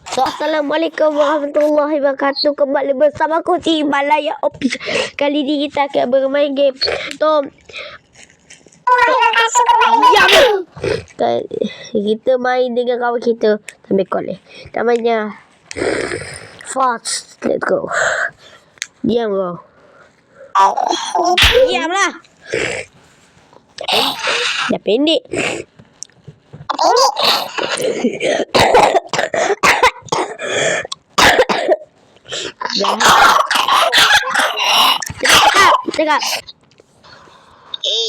Assalamualaikum warahmatullahi wabarakatuh. Kembali bersama aku di Himalaya Official. Kali ini kita akan bermain game Tom. Kita main dengan kawan kita. Ambil call namanya Fast. Let's go. Diam kau. Diamlah. Dah pendek. Cakap.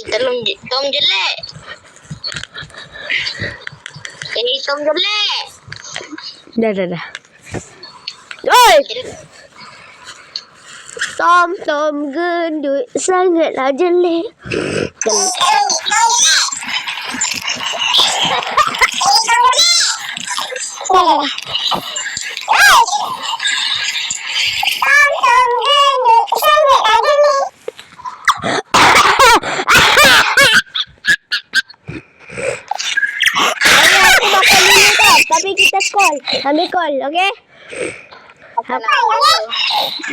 Tom jelek. Tom jelek. Dah. Oi! Tom gendut sangatlah jelek. Tapi kita call. Ambil call, okey?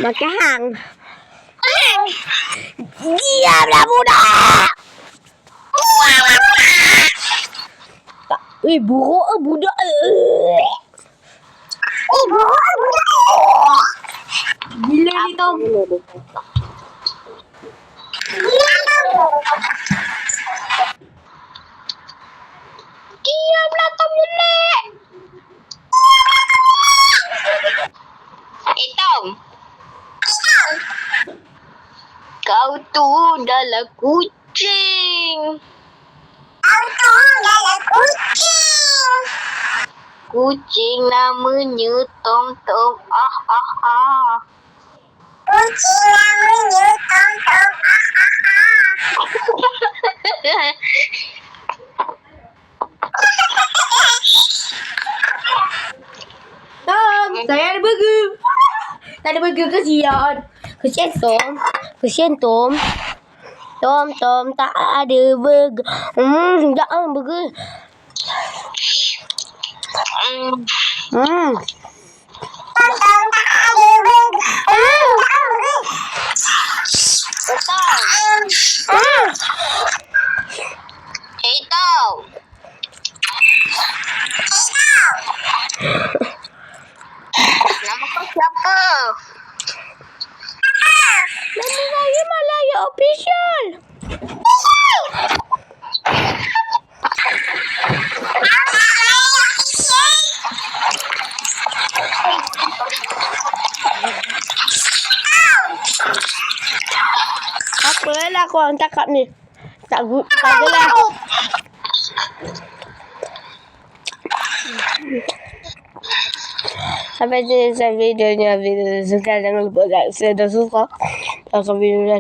Makan hang. Diamlah budak. Buruk budak. Buruk budak. Gila ni Tom. Diamlah Tom jelek. Tom. Kau tu adalah kucing. Kucing namanya Tom. Kucing namanya Tom. Tom, saya ada burger. Tak ada burger, kesian. Kesian Tom. Tom tak ada burger. Jangan burger. Tom. Nama kau siapa? Nama saya Himalaya Official. Apalah korang cakap ni? Tak adalah. Sampai jumpa videonya. Video suka, jangan lupa like, share dan subscribe. Kalau video